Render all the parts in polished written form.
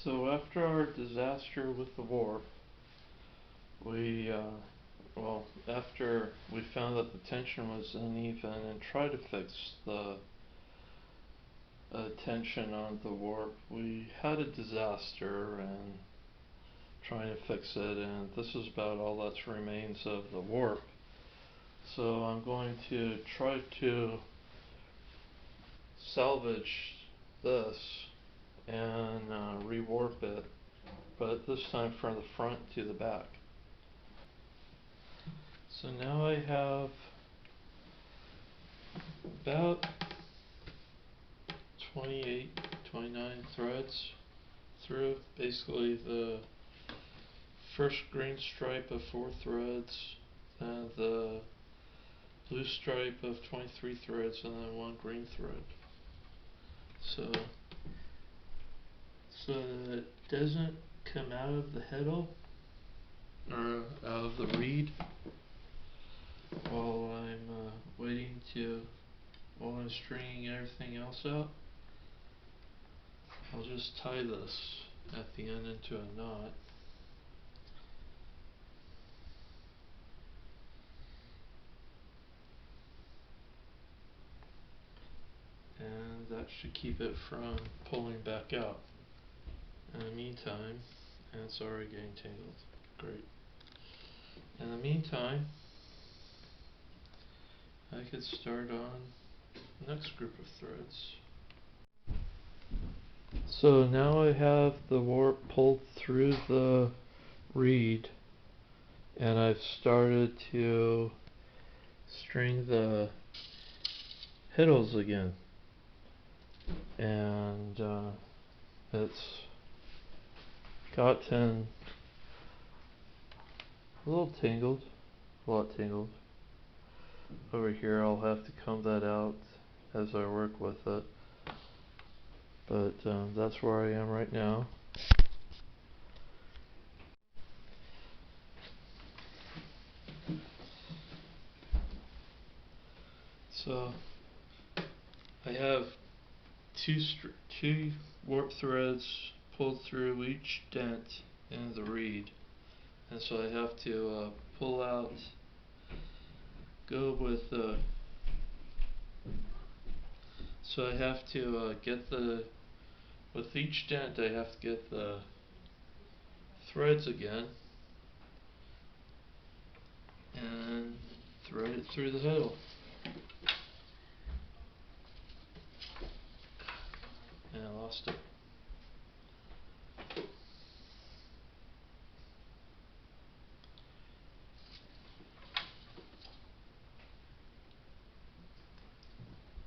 So after our disaster with the warp, we, after we found that the tension was uneven and tried to fix the tension on the warp, we had a disaster and trying to fix it, and this is about all that remains of the warp. So I'm going to try to salvage this and rewarp it, but this time from the front to the back. So now I have about 28, 29 threads through basically the first green stripe of 4 threads, then the blue stripe of 23 threads, and then 1 green thread. So that it doesn't come out of the heddle or out of the reed while I'm while I'm stringing everything else out. I'll just tie this at the end into a knot. And that should keep it from pulling back out. In the meantime, and it's already getting tangled. Great. In the meantime, I could start on the next group of threads. So now I have the warp pulled through the reed, and I've started to string the hiddles again, and it's gotten a little tangled, a lot tangled. Over here I'll have to comb that out as I work with it, but that's where I am right now. So I have two warp threads pulled through each dent in the reed, and so I have to pull out, go with so I have to get with each dent I have to get the threads again and thread it through the heddle. And I lost it.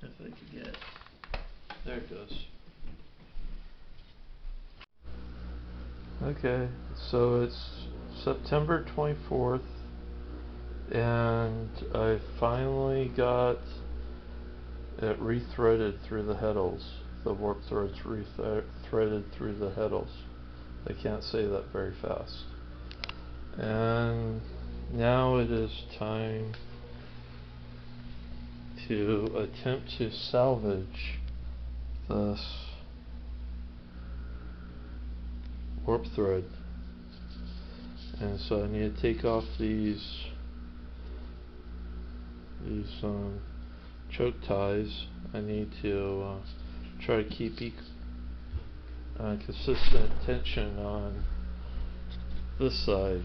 If I could get it. There it goes. Okay, so it's September 24th, and I finally got it rethreaded through the heddles. The warp threads rethreaded through the heddles. I can't say that very fast. And now it is time to attempt to salvage this warp thread. And so I need to take off these choke ties. I need to try to keep consistent tension on this side,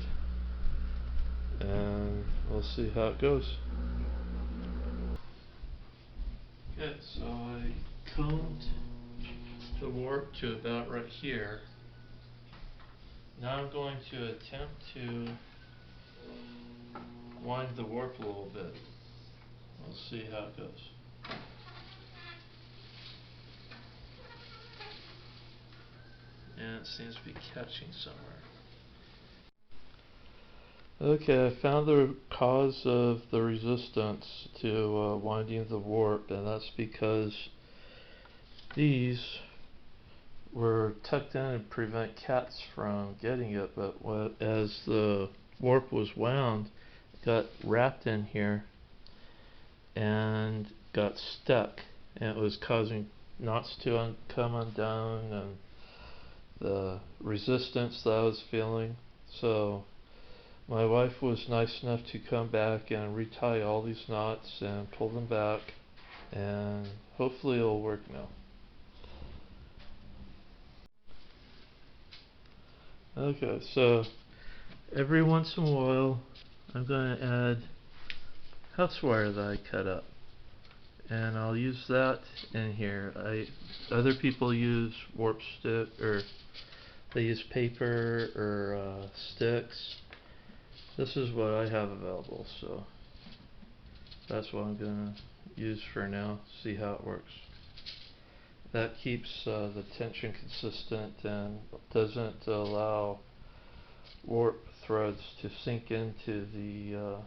and we'll see how it goes. Okay, so I combed the warp to about right here. Now I'm going to attempt to wind the warp a little bit. We'll see how it goes. And it seems to be catching somewhere. Okay, I found the cause of the resistance to winding the warp, and that's because these were tucked in to prevent cats from getting it, but as the warp was wound, it got wrapped in here and got stuck, and it was causing knots to come undone, and the resistance that I was feeling. So my wife was nice enough to come back and retie all these knots and pull them back, and hopefully it'll work now. Okay, so every once in a while I'm going to add house wire that I cut up, and I'll use that in here. Other people use warp stick, or they use paper or sticks. This is what I have available, so that's what I'm going to use for now, see how it works. That keeps the tension consistent and doesn't allow warp threads to sink into the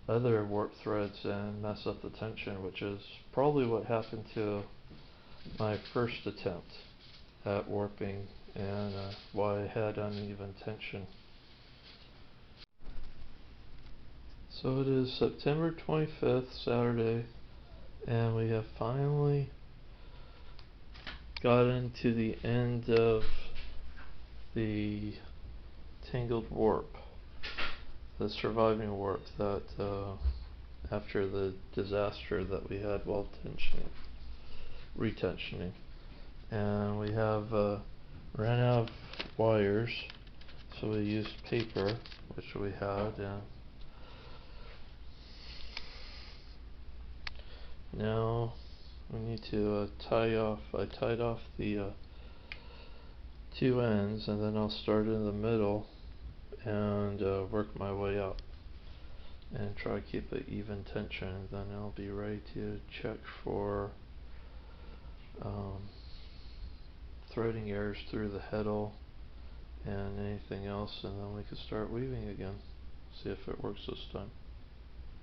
other warp threads and mess up the tension, which is probably what happened to my first attempt at warping, and why I had uneven tension. So it is September 25th, Saturday, and we have finally gotten to the end of the tangled warp, the surviving warp that after the disaster that we had while retensioning. And we have ran out of wires, so we used paper, which we had, and now we need to I tied off the two ends, and then I'll start in the middle and work my way up and try to keep an even tension. Then I'll be ready to check for threading errors through the heddle and anything else, and then we can start weaving again, see if it works this time.